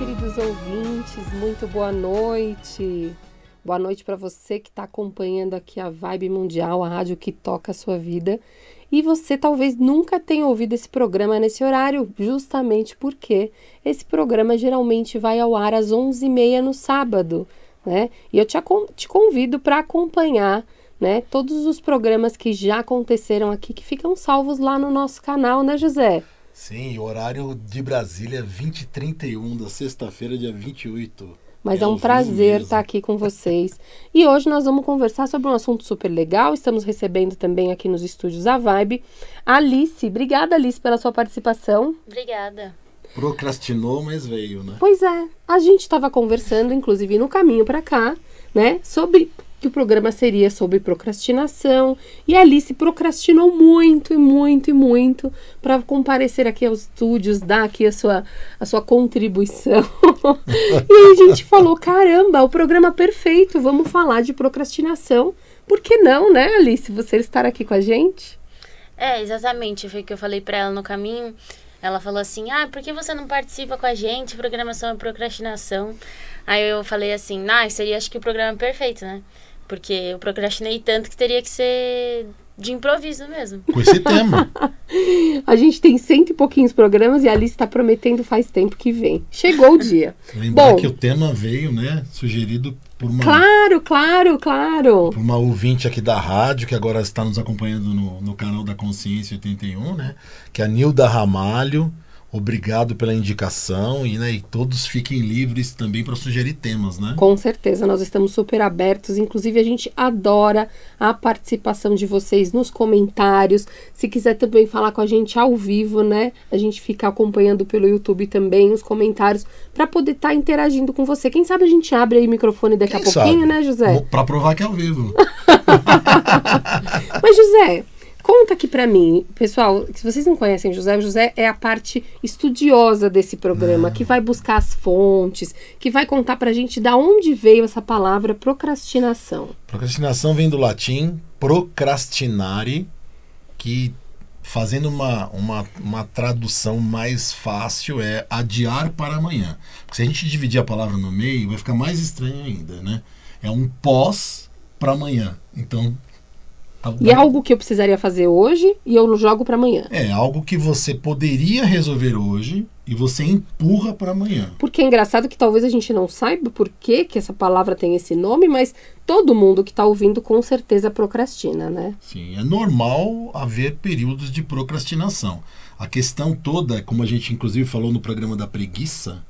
queridos ouvintes, muito boa noite. Boa noite para você que está acompanhando aqui a Vibe Mundial, a rádio que toca a sua vida. E você talvez nunca tenha ouvido esse programa nesse horário, justamente porque esse programa geralmente vai ao ar às 11h30 no sábado, né? E eu te convido para acompanhar, né, todos os programas que já aconteceram aqui, que ficam salvos lá no nosso canal, né, José? Sim, horário de Brasília, 20h31 da sexta-feira, dia 28. Mas é um prazer estar aqui com vocês. E hoje nós vamos conversar sobre um assunto super legal. Estamos recebendo também aqui nos estúdios a Vibe a Alice. Obrigada, Alice, pela sua participação. Obrigada. Procrastinou, mas veio, né? Pois é, a gente estava conversando, inclusive no caminho para cá, né, sobre que o programa seria sobre procrastinação, e a Alice procrastinou muito para comparecer aqui aos estúdios, dar aqui a sua contribuição. E aí a gente falou, caramba, o programa perfeito, vamos falar de procrastinação. Por que não, né, Alice, você estar aqui com a gente? É, exatamente, foi o que eu falei para ela no caminho. Ela falou assim, por que você não participa com a gente? Programação é procrastinação. Aí eu falei assim, seria acho que o programa perfeito, né? Porque eu procrastinei tanto que teria que ser de improviso mesmo. Com esse tema. A gente tem 100 e pouquinhos programas e a Alice está prometendo faz tempo que vem. Chegou o dia. Lembrar que o tema veio, né, sugerido por uma... Claro. Por uma ouvinte aqui da rádio, que agora está nos acompanhando no canal da Consciência 81, né? Que é a Nilda Ramalho. Obrigado pela indicação e todos fiquem livres também para sugerir temas, né? Com certeza, nós estamos super abertos, inclusive a gente adora a participação de vocês nos comentários. Se quiser também falar com a gente ao vivo, né? A gente fica acompanhando pelo YouTube também os comentários para poder estar interagindo com você. Quem sabe a gente abre aí o microfone daqui a pouquinho, né, José? Para provar que é ao vivo. Mas, José, conta aqui pra mim, pessoal, se vocês não conhecem o José é a parte estudiosa desse programa, que vai buscar as fontes, que vai contar pra gente da onde veio essa palavra procrastinação. Procrastinação vem do latim procrastinare, que fazendo uma tradução mais fácil é adiar para amanhã. Porque se a gente dividir a palavra no meio, vai ficar mais estranho ainda, né? É um pós para amanhã. Então... E é algo que eu precisaria fazer hoje e eu jogo para amanhã. É algo que você poderia resolver hoje e você empurra para amanhã. Porque é engraçado que talvez a gente não saiba por que essa palavra tem esse nome, mas todo mundo que está ouvindo com certeza procrastina, né? Sim, é normal haver períodos de procrastinação. A questão toda, como a gente inclusive falou no programa da preguiça,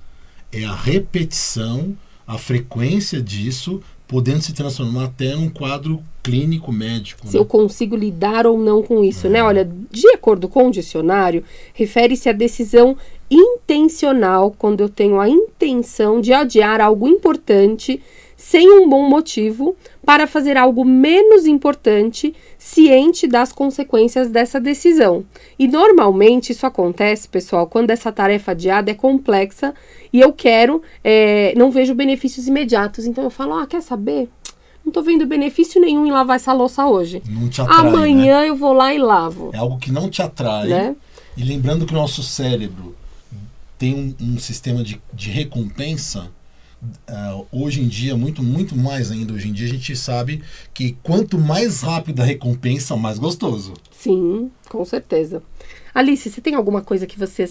é a repetição, a frequência disso, podendo se transformar até num quadro clínico médico. Se eu consigo lidar ou não com isso, né? Olha, de acordo com o dicionário, refere-se à decisão intencional, quando eu tenho a intenção de adiar algo importante sem um bom motivo para fazer algo menos importante, ciente das consequências dessa decisão. E normalmente isso acontece, pessoal, quando essa tarefa adiada é complexa e eu não vejo benefícios imediatos. Então eu falo, quer saber? Não tô vendo benefício nenhum em lavar essa louça hoje. Não te atrai, amanhã, né? Eu vou lá e lavo. É algo que não te atrai, né? E lembrando que o nosso cérebro tem um sistema de recompensa. Hoje em dia, muito mais ainda hoje em dia, a gente sabe que quanto mais rápida a recompensa, mais gostoso. Sim, com certeza. Alice, você tem alguma coisa que você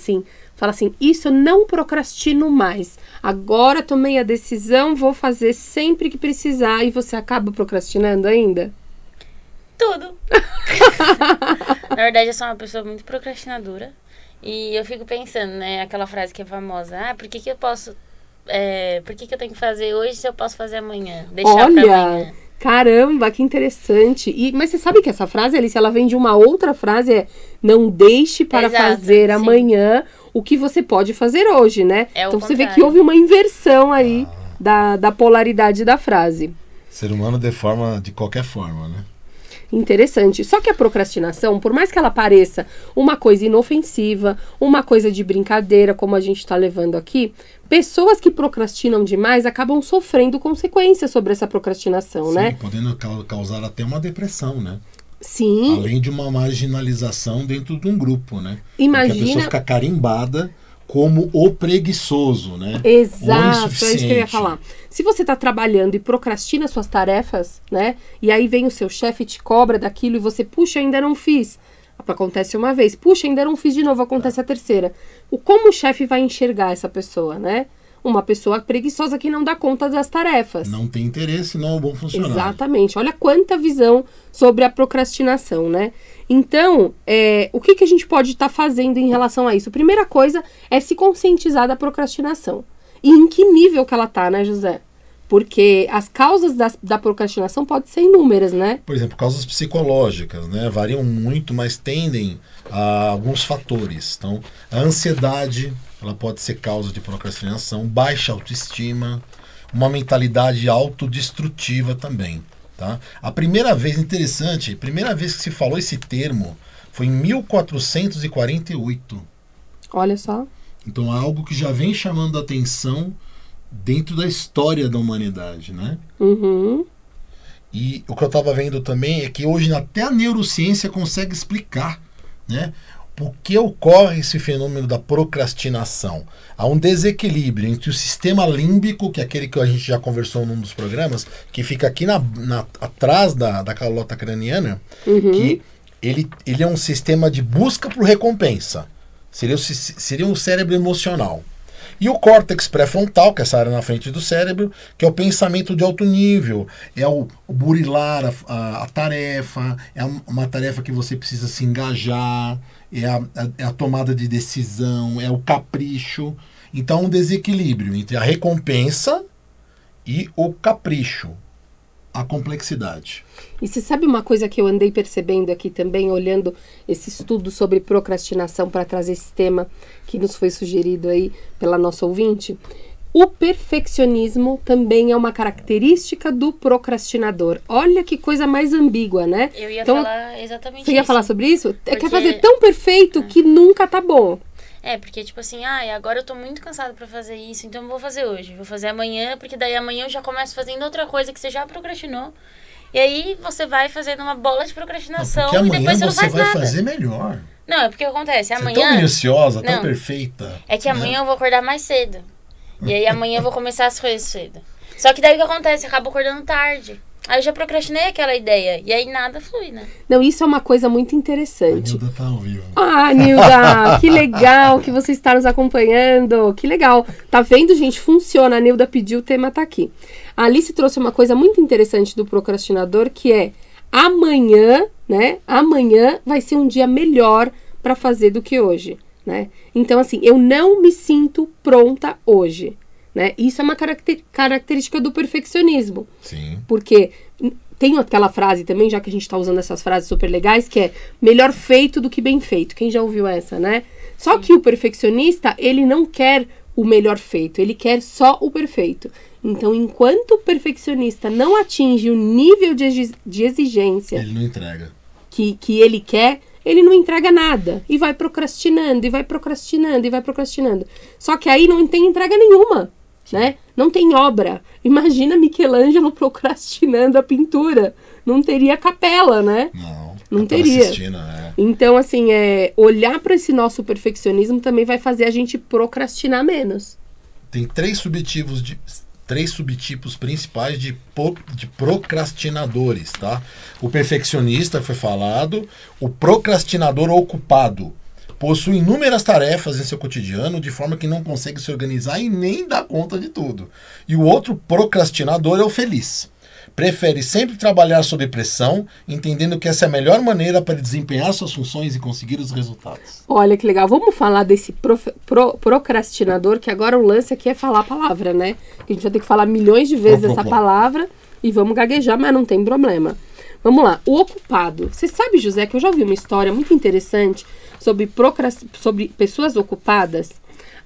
fala assim, isso eu não procrastino mais, agora tomei a decisão, vou fazer sempre que precisar, e você acaba procrastinando ainda? Tudo. Na verdade, eu sou uma pessoa muito procrastinadora e eu fico pensando, né, aquela frase que é famosa, por que eu tenho que fazer hoje se eu posso fazer amanhã? Deixar pra amanhã. Caramba, que interessante. Mas você sabe que essa frase, Alice, ela vem de uma outra frase, não deixe para fazer amanhã o que você pode fazer hoje, né? Então você vê que houve uma inversão aí da polaridade da frase. Ser humano deforma de qualquer forma, né? Interessante. Só que a procrastinação, por mais que ela pareça uma coisa inofensiva, uma coisa de brincadeira, como a gente está levando aqui, pessoas que procrastinam demais acabam sofrendo consequências sobre essa procrastinação, né? Podendo causar até uma depressão, né? Sim. Além de uma marginalização dentro de um grupo, né? Imagina... Porque a pessoa fica carimbada como o preguiçoso, né? Exato, é isso que eu ia falar. Se você está trabalhando e procrastina suas tarefas, né? E aí vem o seu chefe e te cobra daquilo e você, puxa, ainda não fiz. Acontece uma vez, puxa, ainda não fiz de novo, acontece a terceira. Como o chefe vai enxergar essa pessoa, né? Uma pessoa preguiçosa que não dá conta das tarefas. Não tem interesse, não é um bom funcionário. Exatamente. Olha quanta visão sobre a procrastinação, né? Então, o que a gente pode estar fazendo em relação a isso? Primeira coisa é se conscientizar da procrastinação. E em que nível que ela tá, né, José? Porque as causas da procrastinação podem ser inúmeras, né? Por exemplo, causas psicológicas, né? Variam muito, mas tendem a alguns fatores. Então, a ansiedade, ela pode ser causa de procrastinação, baixa autoestima, uma mentalidade autodestrutiva também, tá? A primeira vez, interessante, a primeira vez que se falou esse termo foi em 1448. Olha só. Então, é algo que já vem chamando a atenção dentro da história da humanidade, né? Uhum. E o que eu estava vendo também é que hoje até a neurociência consegue explicar, né, por que ocorre esse fenômeno da procrastinação. Há um desequilíbrio entre o sistema límbico, que é aquele que a gente já conversou num dos programas, que fica aqui atrás da calota craniana, que ele é um sistema de busca por recompensa. Seria um cérebro emocional. E o córtex pré-frontal, que é essa área na frente do cérebro, que é o pensamento de alto nível, é o burilar a tarefa, é uma tarefa que você precisa se engajar, é a tomada de decisão, é o capricho. Então, um desequilíbrio entre a recompensa e o capricho, a complexidade. E você sabe uma coisa que eu andei percebendo aqui também, olhando esse estudo sobre procrastinação para trazer esse tema que nos foi sugerido aí pela nossa ouvinte? O perfeccionismo também é uma característica do procrastinador. Olha que coisa mais ambígua, né? Eu ia falar exatamente isso. Você ia falar sobre isso? Porque... Quer fazer tão perfeito que nunca tá bom. Porque tipo assim, agora eu tô muito cansada pra fazer isso, então eu vou fazer hoje. Vou fazer amanhã, porque daí amanhã eu já começo fazendo outra coisa que você já procrastinou. E aí você vai fazendo uma bola de procrastinação e depois você não faz nada. Você vai fazer melhor. Não, é porque acontece, amanhã... Você é tão minuciosa, tão perfeita. É que amanhã eu vou acordar mais cedo. E aí amanhã eu vou começar as coisas cedo. Só que daí o que acontece? Eu acabo acordando tarde. Aí eu já procrastinei aquela ideia. E aí nada flui, né? Não, isso é uma coisa muito interessante. A Nilda tá ao vivo. Ah, Nilda, que legal que você está nos acompanhando. Que legal. Tá vendo, gente? Funciona. A Nilda pediu, o tema tá aqui. A Alice trouxe uma coisa muito interessante do procrastinador, que é amanhã, né? Amanhã vai ser um dia melhor para fazer do que hoje, né? Então, assim, eu não me sinto pronta hoje. Né? Isso é uma característica do perfeccionismo. Sim. Porque tem aquela frase também, já que a gente está usando essas frases super legais, que é melhor feito do que bem feito. Quem já ouviu essa, né? Só que o perfeccionista, ele não quer o melhor feito, ele quer só o perfeito. Então, enquanto o perfeccionista não atinge o nível de exigência... Ele não entrega. Que ele quer... Ele não entrega nada. E vai procrastinando, e vai procrastinando, e vai procrastinando. Só que aí não tem entrega nenhuma, né? Não tem obra. Imagina Michelangelo procrastinando a pintura. Não teria capela, né? Não teria. Então, assim, olhar para esse nosso perfeccionismo também vai fazer a gente procrastinar menos. Tem três subtipos principais de procrastinadores, tá? O perfeccionista, foi falado, o procrastinador ocupado. Possui inúmeras tarefas em seu cotidiano, de forma que não consegue se organizar e nem dar conta de tudo. E o outro procrastinador é o feliz. Prefere sempre trabalhar sob pressão, entendendo que essa é a melhor maneira para desempenhar suas funções e conseguir os resultados. Olha que legal. Vamos falar desse procrastinador, que agora o lance aqui é falar a palavra, né? A gente vai ter que falar milhões de vezes essa palavra e vamos gaguejar, mas não tem problema. Vamos lá. O ocupado. Você sabe, José, que eu já ouvi uma história muito interessante sobre pessoas ocupadas?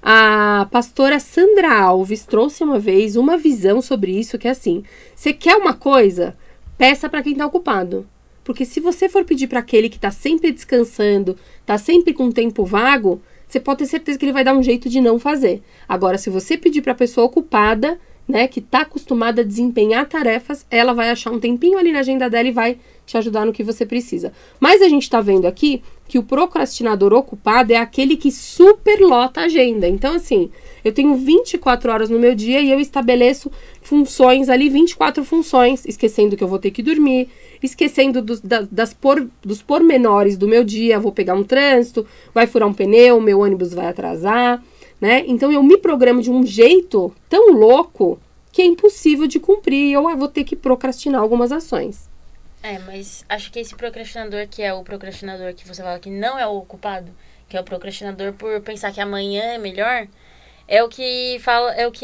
A pastora Sandra Alves trouxe uma vez uma visão sobre isso, que é assim: você quer uma coisa? Peça para quem está ocupado. Porque se você for pedir para aquele que está sempre descansando, está sempre com tempo vago, você pode ter certeza que ele vai dar um jeito de não fazer. Agora, se você pedir para a pessoa ocupada, né, que está acostumada a desempenhar tarefas, ela vai achar um tempinho ali na agenda dela e vai te ajudar no que você precisa. Mas a gente tá vendo aqui que o procrastinador ocupado é aquele que superlota a agenda. Então, assim, eu tenho 24 horas no meu dia e eu estabeleço funções ali, 24 funções, esquecendo que eu vou ter que dormir, esquecendo dos pormenores do meu dia, vou pegar um trânsito, vai furar um pneu, meu ônibus vai atrasar, né? Então, eu me programo de um jeito tão louco que é impossível de cumprir e eu vou ter que procrastinar algumas ações. Mas acho que esse procrastinador, que é o procrastinador que você fala que não é o ocupado, que é o procrastinador por pensar que amanhã é melhor, é o que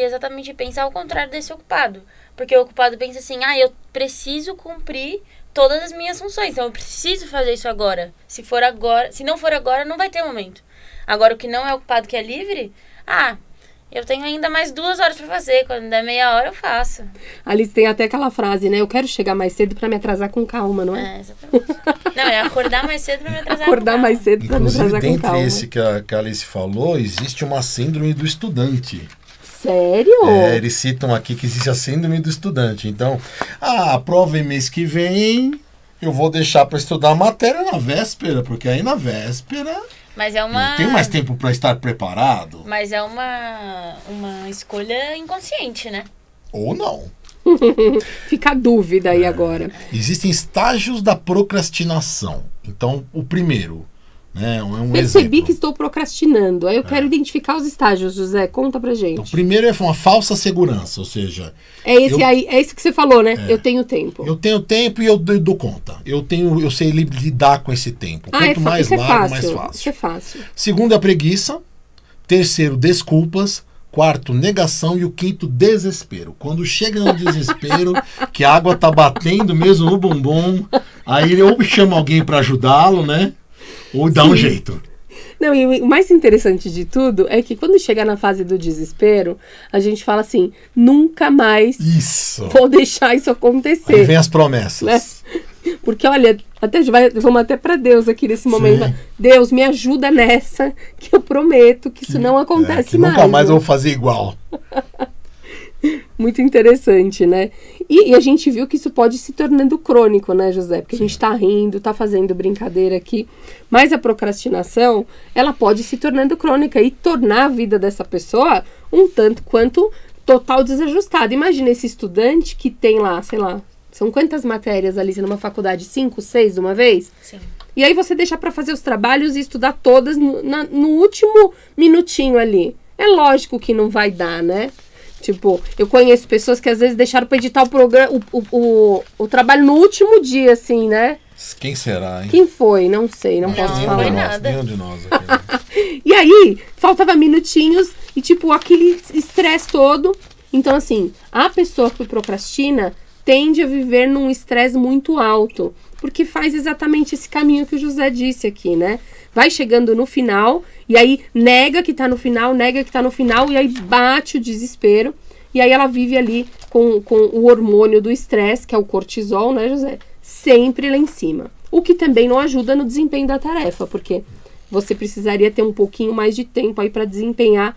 exatamente pensa ao contrário desse ocupado. Porque o ocupado pensa assim, eu preciso cumprir todas as minhas funções, então eu preciso fazer isso agora. Se não for agora, não vai ter momento. Agora, o que não é ocupado, que é livre, eu tenho ainda mais 2 horas pra fazer. Quando der meia hora, eu faço. Alice tem até aquela frase, né? Eu quero chegar mais cedo pra me atrasar com calma, não é? Exatamente. Não, é acordar mais cedo pra me atrasar com calma. Acordar mais cedo pra me atrasar com calma. Dentre esse que a Alice falou, existe uma síndrome do estudante. Sério? Eles citam aqui que existe a síndrome do estudante. Então, a prova é mês que vem, eu vou deixar pra estudar a matéria na véspera, porque aí na véspera... Mas é uma... Não tem mais tempo para estar preparado. Mas é uma escolha inconsciente, né? Ou não. Fica a dúvida aí agora. Existem estágios da procrastinação. Então, o primeiro, né, é um Percebi exemplo. Que estou procrastinando. Aí eu quero identificar os estágios, José. Conta pra gente. Então, o primeiro é uma falsa segurança, ou seja... É isso que você falou, né? Eu tenho tempo. Eu tenho tempo e eu dou conta. Eu sei lidar com esse tempo. Quanto mais largo, mais fácil. Isso é fácil. Segundo, a preguiça. Terceiro, desculpas. Quarto, negação. E o quinto, desespero. Quando chega no desespero, que a água tá batendo mesmo no bumbum, aí ele ou chama alguém para ajudá-lo, né? Ou dá um jeito. Não, e o mais interessante de tudo é que quando chega na fase do desespero, a gente fala assim, nunca mais vou deixar isso acontecer. Aí vem as promessas. Né? Porque, olha, vamos até para Deus aqui nesse momento. Sim. Deus, me ajuda nessa, que eu prometo que isso não acontece mais. Nunca mais eu vou fazer igual. Muito interessante, né? E a gente viu que isso pode se tornando crônico, né, José? Porque a gente tá rindo, tá fazendo brincadeira aqui. Mas a procrastinação, ela pode se tornando crônica e tornar a vida dessa pessoa um tanto quanto total desajustada. Imagina esse estudante que tem lá, sei lá, são quantas matérias ali numa faculdade? 5, 6 de uma vez? Sim. E aí você deixa para fazer os trabalhos e estudar todas no último minutinho ali. É lógico que não vai dar, né? Tipo, eu conheço pessoas que às vezes deixaram para editar o trabalho no último dia, assim, né? Quem será, hein? Quem foi? Não sei, não posso falar. Não foi nada. Nenhum de nós aqui. E aí, faltava minutinhos e, tipo, aquele estresse todo. Então, assim, a pessoa que procrastina tende a viver num estresse muito alto. Porque faz exatamente esse caminho que o José disse aqui, né? Vai chegando no final, e aí nega que tá no final, e aí bate o desespero, e aí ela vive ali com o hormônio do estresse, que é o cortisol, né, José? Sempre lá em cima. O que também não ajuda no desempenho da tarefa, porque você precisaria ter um pouquinho mais de tempo aí para desempenhar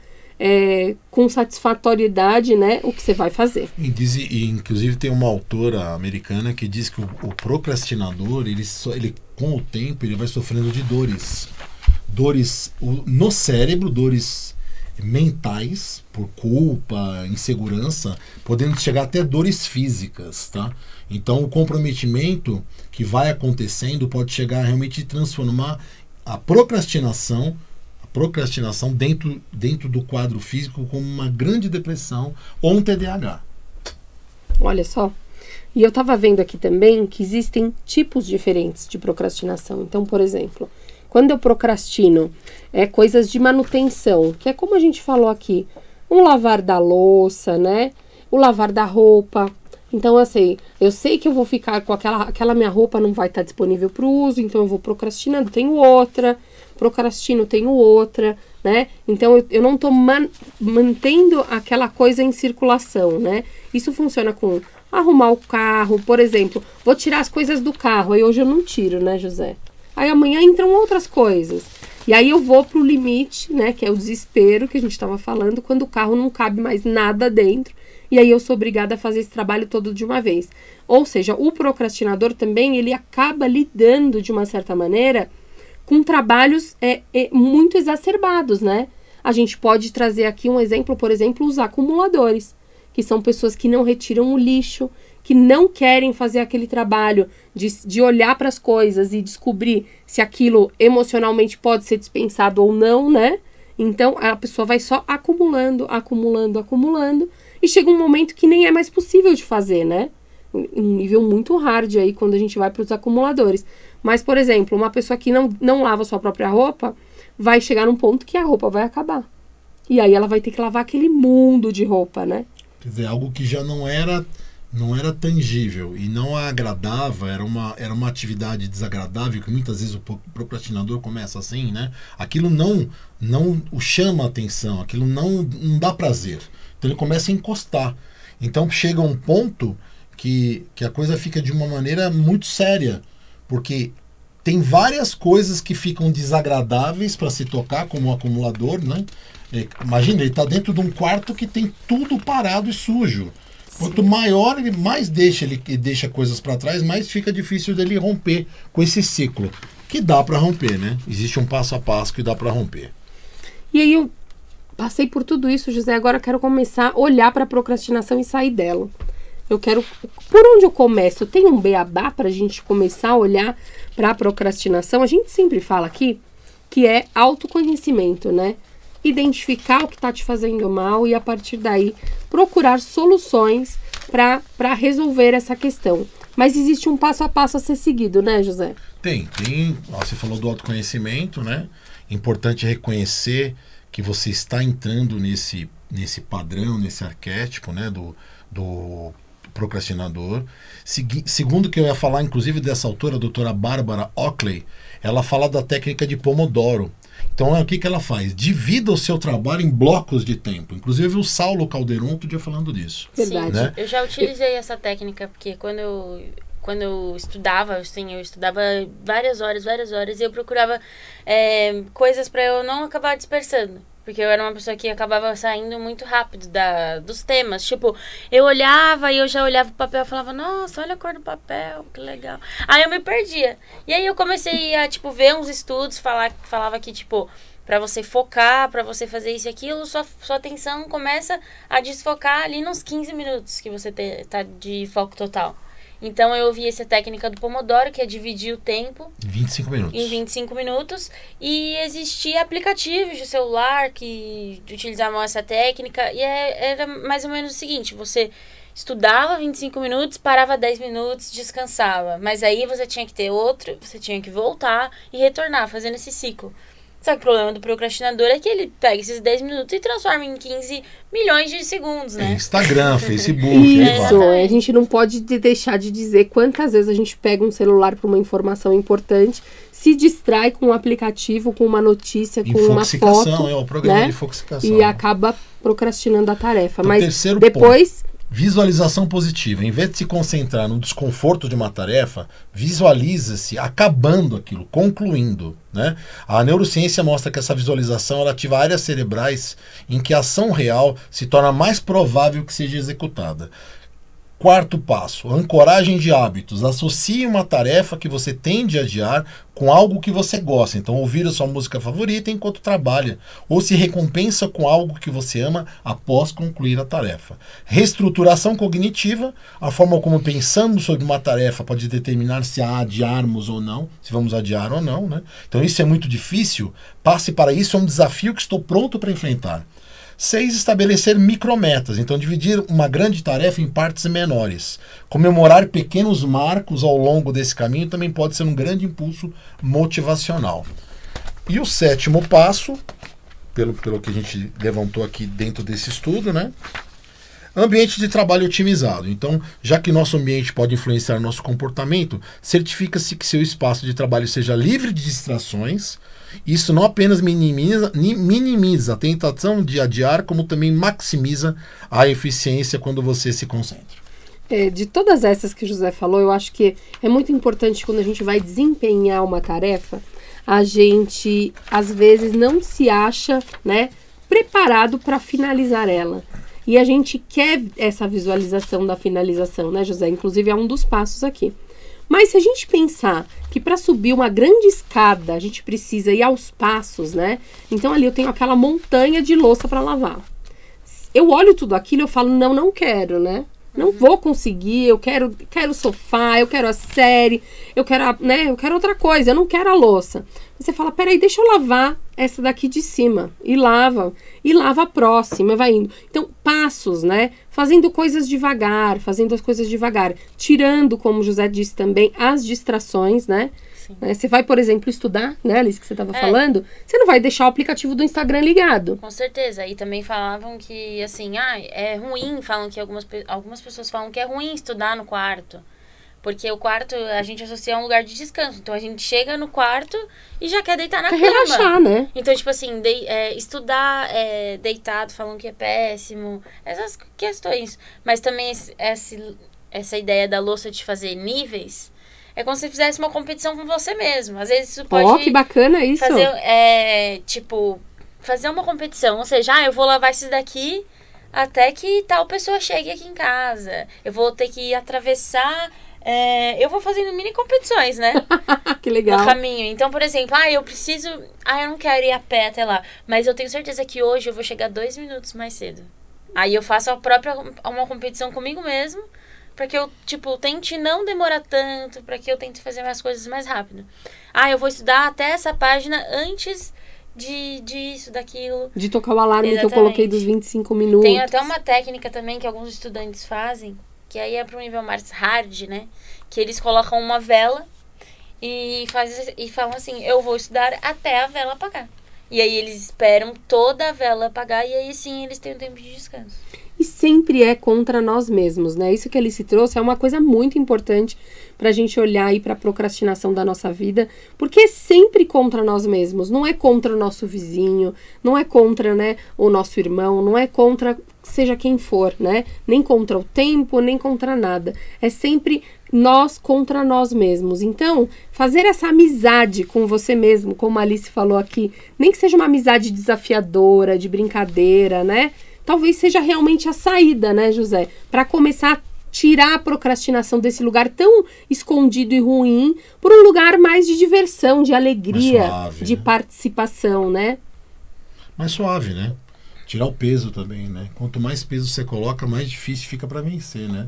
com satisfatoriedade, né, o que você vai fazer. E inclusive tem uma autora americana que diz que o procrastinador, ele com o tempo, ele vai sofrendo de dores no cérebro, dores mentais, por culpa, insegurança, podendo chegar até dores físicas, tá? Então o comprometimento que vai acontecendo pode chegar a realmente transformar a procrastinação dentro do quadro físico como uma grande depressão ou um TDAH. Olha só. E eu estava vendo aqui também que existem tipos diferentes de procrastinação. Então, por exemplo, quando eu procrastino coisas de manutenção, que é como a gente falou aqui, um lavar da louça, né? O lavar da roupa. Então, assim, eu sei que eu vou ficar com aquela minha roupa não vai estar disponível para o uso, então eu vou procrastinando, tenho outra, né? Então, eu não estou mantendo aquela coisa em circulação, né? Isso funciona com arrumar o carro, por exemplo, vou tirar as coisas do carro, aí hoje eu não tiro, né, José? Aí amanhã entram outras coisas. E aí eu vou pro limite, né, que é o desespero que a gente estava falando, quando o carro não cabe mais nada dentro, e aí eu sou obrigada a fazer esse trabalho todo de uma vez. Ou seja, o procrastinador também, ele acaba lidando de uma certa maneira com trabalhos muito exacerbados, né? A gente pode trazer aqui um exemplo, por exemplo, os acumuladores, que são pessoas que não retiram o lixo, que não querem fazer aquele trabalho de olhar para as coisas e descobrir se aquilo emocionalmente pode ser dispensado ou não, né? Então, a pessoa vai só acumulando, e chega um momento que nem é mais possível de fazer, né? Um nível muito hard aí quando a gente vai para os acumuladores. Mas, por exemplo, uma pessoa que não lava sua própria roupa, vai chegar num ponto que a roupa vai acabar. E aí ela vai ter que lavar aquele mundo de roupa, né? Quer dizer, algo que já não era tangível e não agradava, era uma atividade desagradável, que muitas vezes o procrastinador começa assim, né? Aquilo não o chama a atenção, aquilo não dá prazer. Então ele começa a encostar. Então chega um ponto que a coisa fica de uma maneira muito séria, porque tem várias coisas que ficam desagradáveis para se tocar, como um acumulador, né? Imagina, ele está dentro de um quarto que tem tudo parado e sujo. Quanto maior ele mais deixa coisas para trás, mais fica difícil dele romper com esse ciclo. Que dá para romper, né? Existe um passo a passo que dá para romper. E aí eu passei por tudo isso, José, agora eu quero começar a olhar para a procrastinação e sair dela. Eu quero... Por onde eu começo? Tem um beabá para a gente começar a olhar para a procrastinação? A gente sempre fala aqui que é autoconhecimento, né? Identificar o que está te fazendo mal e, a partir daí, procurar soluções para resolver essa questão. Mas existe um passo a passo a ser seguido, né, José? Tem. Você falou do autoconhecimento, né? Importante reconhecer que você está entrando nesse padrão, nesse arquétipo, né, do procrastinador. Segundo que eu ia falar, inclusive, dessa autora, a doutora Barbara Oakley, ela fala da técnica de Pomodoro. Então, o que ela faz? Divida o seu trabalho em blocos de tempo. Inclusive, o Saulo Calderon outro dia falando disso. Verdade. Né? Eu já utilizei essa técnica, porque quando eu estudava, assim, eu estudava várias horas, e eu procurava coisas para eu não acabar dispersando. Porque eu era uma pessoa que acabava saindo muito rápido dos temas. Tipo, eu olhava e eu já olhava o papel e falava, nossa, olha a cor do papel, que legal. Aí eu me perdia. E aí eu comecei a, tipo, ver uns estudos, falava que, tipo, pra você focar, pra você fazer isso e aquilo, sua atenção começa a desfocar ali nos 15 minutos que você tá de foco total. Então, eu vi essa técnica do Pomodoro, que é dividir o tempo 25 minutos. Em 25 minutos. E existia aplicativos de celular que utilizavam essa técnica. E era mais ou menos o seguinte, você estudava 25 minutos, parava 10 minutos, descansava. Mas aí você tinha que ter outro, você tinha que voltar e retornar, fazendo esse ciclo. Só que o problema do procrastinador é que ele pega esses 10 minutos e transforma em 15 milhões de segundos, né? Instagram, Facebook. Isso, a gente não pode deixar de dizer quantas vezes a gente pega um celular para uma informação importante, se distrai com um aplicativo, com uma notícia, com uma foto. É o programa, né? De foxificação. E acaba procrastinando a tarefa. Então, mas terceiro depois... ponto. Visualização positiva. Em vez de se concentrar no desconforto de uma tarefa, visualiza-se acabando aquilo, concluindo. Né? A neurociência mostra que essa visualização ela ativa áreas cerebrais em que a ação real se torna mais provável que seja executada. Quarto passo, ancoragem de hábitos. Associe uma tarefa que você tende a adiar com algo que você gosta. Então, ouvir a sua música favorita enquanto trabalha. Ou se recompensa com algo que você ama após concluir a tarefa. Reestruturação cognitiva. A forma como pensamos sobre uma tarefa pode determinar se a adiarmos ou não. Se vamos adiar ou não. Né? Então, isso é muito difícil. Passe para isso, é um desafio que estou pronto para enfrentar. 6. Estabelecer micrometas. Então, dividir uma grande tarefa em partes menores. Comemorar pequenos marcos ao longo desse caminho também pode ser um grande impulso motivacional. E o 7º passo, pelo que a gente levantou aqui dentro desse estudo, né? Ambiente de trabalho otimizado. Então, já que nosso ambiente pode influenciar nosso comportamento, certifica-se que seu espaço de trabalho seja livre de distrações. Isso não apenas minimiza a tentação de adiar, como também maximiza a eficiência quando você se concentra. De todas essas que o José falou, eu acho que é muito importante quando a gente vai desempenhar uma tarefa, a gente, às vezes, não se acha, né, preparado para finalizar ela. E a gente quer essa visualização da finalização, né, José? Inclusive, é um dos passos aqui. Mas se a gente pensar que para subir uma grande escada, a gente precisa ir aos passos, né? Então, ali eu tenho aquela montanha de louça para lavar. Eu olho tudo aquilo e eu falo, não quero, né? Não vou conseguir, eu quero o sofá, eu quero a série, eu quero outra coisa, eu não quero a louça. Você fala, peraí, deixa eu lavar essa daqui de cima. E lava a próxima, vai indo. Então, passos, né? Fazendo coisas devagar, tirando, como o José disse também, as distrações, né? Você vai, por exemplo, estudar, né, Alice, que você estava falando, você não vai deixar o aplicativo do Instagram ligado. Com certeza. E também falavam que, assim, é ruim, falam que algumas pessoas falam que é ruim estudar no quarto. Porque o quarto, a gente associa a um lugar de descanso. Então, a gente chega no quarto e já quer deitar na cama. Relaxar, né? Então, tipo assim, estudar deitado, falam que é péssimo. Essas questões. Mas também essa ideia da louça de fazer níveis... É como se você fizesse uma competição com você mesmo. Às vezes isso pode... que bacana isso. Fazer uma competição. Ou seja, eu vou lavar esses daqui até que tal pessoa chegue aqui em casa. Eu vou ter que atravessar... eu vou fazendo mini competições, né? Que legal. No caminho. Então, por exemplo, eu preciso... eu não quero ir a pé até lá. Mas eu tenho certeza que hoje eu vou chegar 2 minutos mais cedo. Aí eu faço uma competição comigo mesmo. Para que eu, tente não demorar tanto, para que eu tente fazer as coisas mais rápido. Eu vou estudar até essa página antes disso, daquilo. De tocar o alarme que eu coloquei dos 25 minutos. Tem até uma técnica também que alguns estudantes fazem, que aí é para um nível mais hard, né? Que eles colocam uma vela e falam assim, eu vou estudar até a vela apagar. E aí eles esperam toda a vela apagar e aí sim eles têm um tempo de descanso. E sempre é contra nós mesmos, né? Isso que ele se trouxe é uma coisa muito importante pra gente olhar aí pra procrastinação da nossa vida, porque é sempre contra nós mesmos, não é contra o nosso vizinho, não é contra, né, o nosso irmão, não é contra seja quem for, né? Nem contra o tempo, nem contra nada. É sempre nós contra nós mesmos. Então, fazer essa amizade com você mesmo, como a Alice falou aqui, nem que seja uma amizade desafiadora, de brincadeira, né? Talvez seja realmente a saída, né, José? Para começar a tirar a procrastinação desse lugar tão escondido e ruim por um lugar mais de diversão, de alegria, suave, de participação, né? Mais suave, né? Tirar o peso também, né? Quanto mais peso você coloca, mais difícil fica para vencer, né?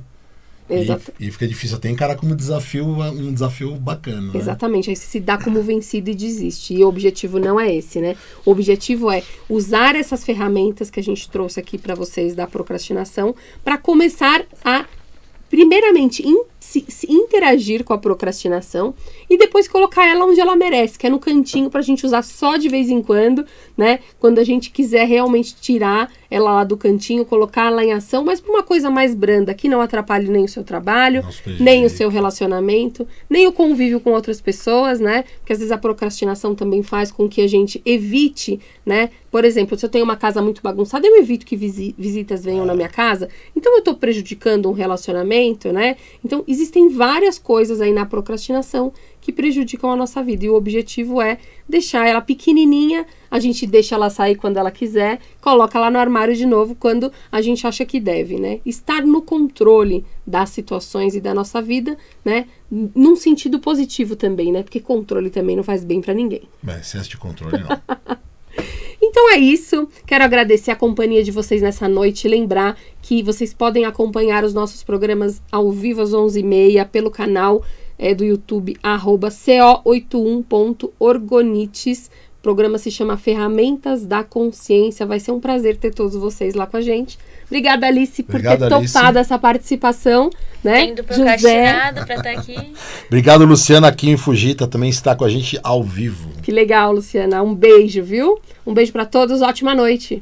Exato. E fica difícil até encarar como um desafio bacana. Né? Exatamente, aí você se dá como vencido e desiste. E o objetivo não é esse, né? O objetivo é usar essas ferramentas que a gente trouxe aqui para vocês da procrastinação para começar a, primeiramente, se interagir com a procrastinação e depois colocar ela onde ela merece, que é no cantinho pra gente usar só de vez em quando, né? Quando a gente quiser realmente tirar ela lá do cantinho, colocar ela em ação, mas pra uma coisa mais branda, que não atrapalhe nem o seu trabalho, nem o seu relacionamento, nem o convívio com outras pessoas, né? Porque às vezes a procrastinação também faz com que a gente evite, né? Por exemplo, se eu tenho uma casa muito bagunçada, eu evito que visitas venham na minha casa, então eu tô prejudicando um relacionamento, né? Então, existem várias coisas aí na procrastinação que prejudicam a nossa vida. E o objetivo é deixar ela pequenininha, a gente deixa ela sair quando ela quiser, coloca ela no armário de novo quando a gente acha que deve, né? Estar no controle das situações e da nossa vida, né? Num sentido positivo também, né? Porque controle também não faz bem pra ninguém. Excesso de controle não. Então é isso, quero agradecer a companhia de vocês nessa noite, lembrar que vocês podem acompanhar os nossos programas ao vivo às 11h30 pelo canal do YouTube @co81.orgonites. O programa se chama Ferramentas da Consciência, vai ser um prazer ter todos vocês lá com a gente. Obrigada, Alice, por ter topado essa participação, né? Tendo procrastinado para estar aqui. Obrigado, Luciana, aqui em Fujita, também está com a gente ao vivo. Que legal, Luciana. Um beijo, viu? Um beijo para todos, ótima noite.